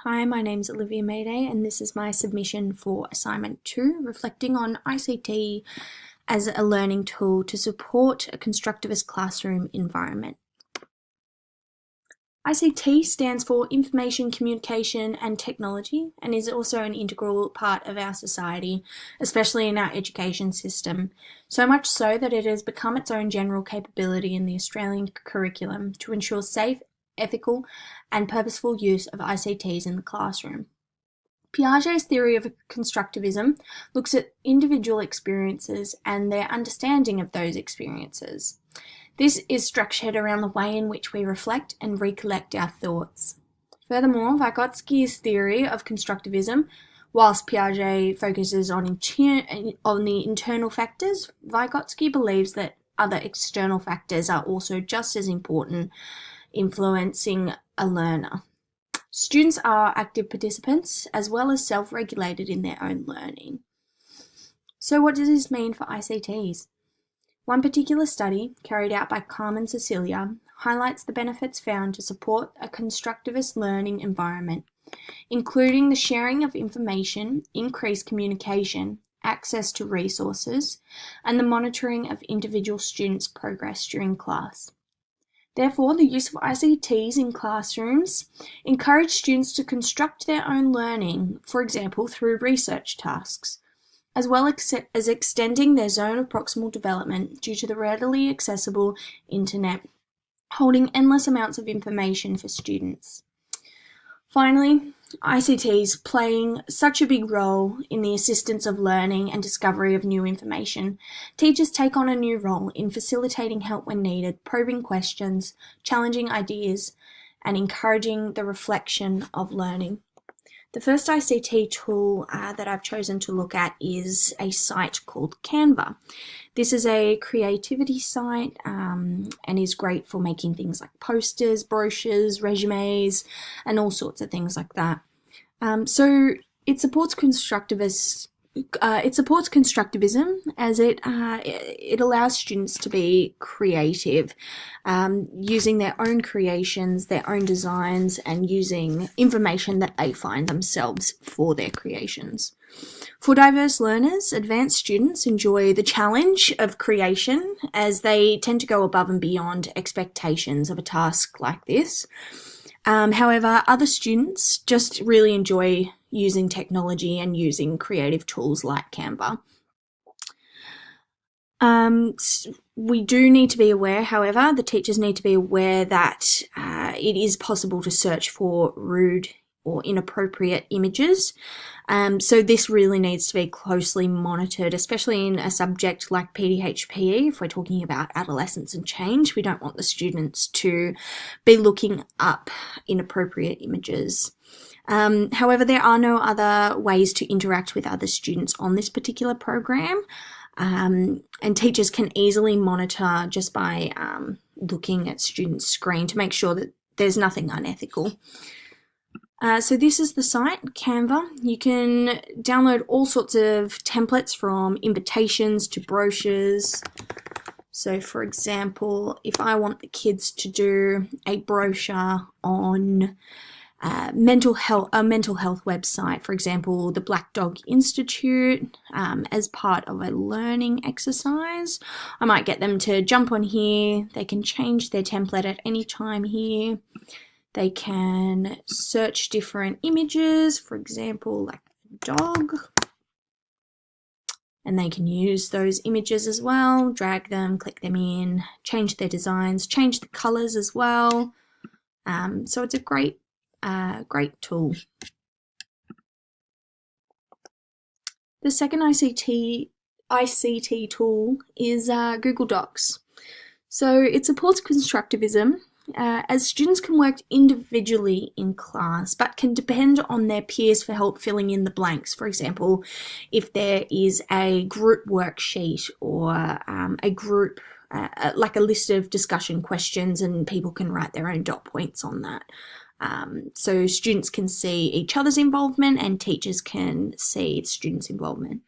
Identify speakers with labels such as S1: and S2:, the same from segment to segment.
S1: Hi, my name is Olivia Mayday, and this is my submission for Assignment 2, reflecting on ICT as a learning tool to support a constructivist classroom environment. ICT stands for Information, Communication and Technology and is also an integral part of our society, especially in our education system, so much so that it has become its own general capability in the Australian curriculum to ensure safe, ethical and purposeful use of ICTs in the classroom. Piaget's theory of constructivism looks at individual experiences and their understanding of those experiences. This is structured around the way in which we reflect and recollect our thoughts. Furthermore, Vygotsky's theory of constructivism, whilst Piaget focuses on the internal factors, Vygotsky believes that other external factors are also just as important, influencing a learner. Students are active participants as well as self-regulated in their own learning. So what does this mean for ICTs? One particular study, carried out by Carmen Cecilia, highlights the benefits found to support a constructivist learning environment, including the sharing of information, increased communication, access to resources, and the monitoring of individual students' progress during class. Therefore, the use of ICTs in classrooms encourage students to construct their own learning, for example, through research tasks, as well as extending their zone of proximal development due to the readily accessible internet, holding endless amounts of information for students. Finally, ICTs playing such a big role in the assistance of learning and discovery of new information. Teachers take on a new role in facilitating help when needed, probing questions, challenging ideas, and encouraging the reflection of learning. The first ICT tool that I've chosen to look at is a site called Canva. This is a creativity site and is great for making things like posters, brochures, resumes, and all sorts of things like that. So it supports constructivism as it allows students to be creative, using their own creations, their own designs, and using information that they find themselves for their creations. For diverse learners, advanced students enjoy the challenge of creation as they tend to go above and beyond expectations of a task like this. However, other students just really enjoy using technology and using creative tools like Canva. We do need to be aware, however, the teachers need to be aware that it is possible to search for rude or inappropriate images. So this really needs to be closely monitored, especially in a subject like PDHPE. If we're talking about adolescence and change, we don't want the students to be looking up inappropriate images. However, there are no other ways to interact with other students on this particular program, and teachers can easily monitor just by looking at students' screen to make sure that there's nothing unethical. So this is the site, Canva. You can download all sorts of templates from invitations to brochures. So for example, if I want the kids to do a brochure on a mental health website, for example, the Black Dog Institute, as part of a learning exercise, I might get them to jump on here. They can change their template at any time here. They can search different images, for example, like a dog, and they can use those images as well, drag them, click them in, change their designs, change the colors as well. So it's a great tool. The second ICT tool is Google Docs. So it supports constructivism, as students can work individually in class but can depend on their peers for help filling in the blanks. For example, if there is a group worksheet or a group, like a list of discussion questions, and people can write their own dot points on that. So students can see each other's involvement and teachers can see students' involvement.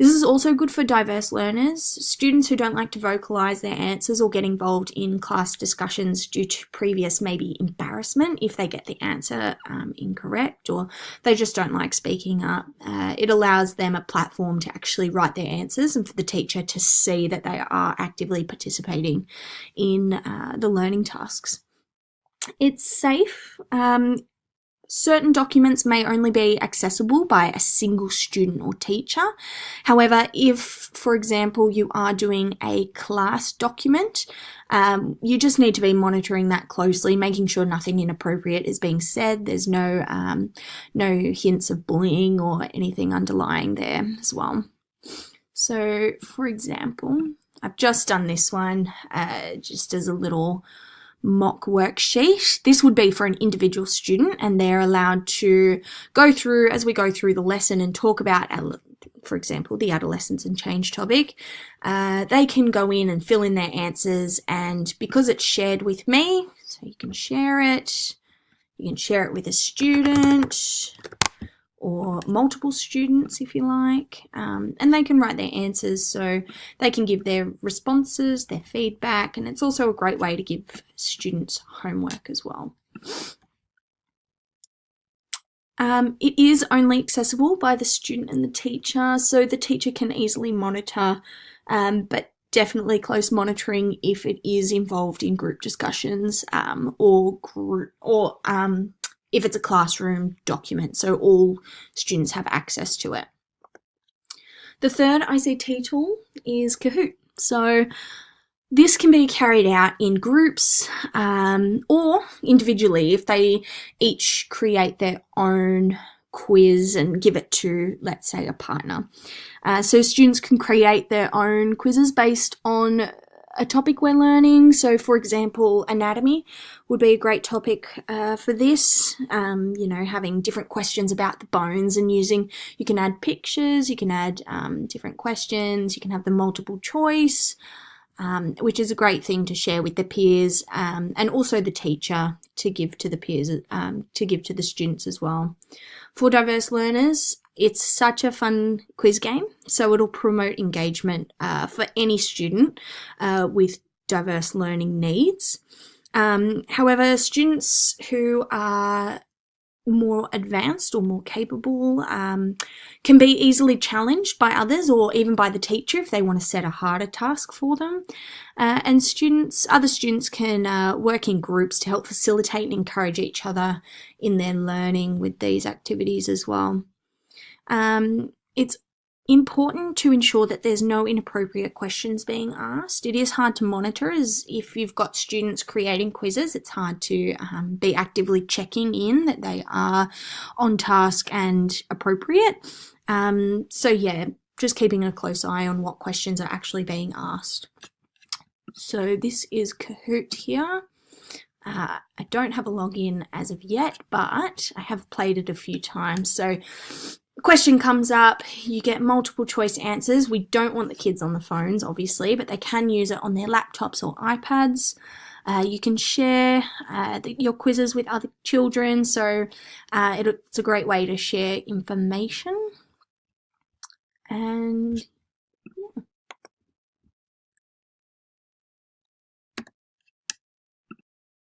S1: This is also good for diverse learners, students who don't like to vocalise their answers or get involved in class discussions due to previous maybe embarrassment if they get the answer incorrect, or they just don't like speaking up. It allows them a platform to actually write their answers and for the teacher to see that they are actively participating in the learning tasks. It's safe. Certain documents may only be accessible by a single student or teacher. However, if, for example, you are doing a class document, you just need to be monitoring that closely, making sure nothing inappropriate is being said. There's no hints of bullying or anything underlying there as well. So, for example, I've just done this one just as a little mock worksheet. This would be for an individual student, and they're allowed to go through, as we go through the lesson and talk about, for example, the adolescence and change topic. They can go in and fill in their answers, and because it's shared with me, so you can share it with a student or multiple students if you like, and they can write their answers, so they can give their responses, their feedback, and it's also a great way to give students homework as well. It is only accessible by the student and the teacher, so the teacher can easily monitor, but definitely close monitoring if it is involved in group discussions if it's a classroom document, so all students have access to it. The third ICT tool is Kahoot. So this can be carried out in groups or individually if they each create their own quiz and give it to, let's say, a partner. So students can create their own quizzes based on a topic we're learning. So, for example, anatomy would be a great topic for this. Having different questions about the bones and you can add pictures, you can add different questions, you can have the multiple choice, which is a great thing to share with the peers and also the teacher to give to the peers, to give to the students as well. For diverse learners, it's such a fun quiz game, so it'll promote engagement for any student with diverse learning needs. However, students who are more advanced or more capable can be easily challenged by others or even by the teacher if they want to set a harder task for them. And other students can work in groups to help facilitate and encourage each other in their learning with these activities as well. It's important to ensure that there's no inappropriate questions being asked. It is hard to monitor, as if you've got students creating quizzes, it's hard to be actively checking in that they are on task and appropriate. So yeah, just keeping a close eye on what questions are actually being asked. So this is Kahoot here. I don't have a login as of yet, but I have played it a few times. So a question comes up, you get multiple choice answers. We don't want the kids on the phones, obviously, but they can use it on their laptops or iPads. You can share your quizzes with other children, so it's a great way to share information. And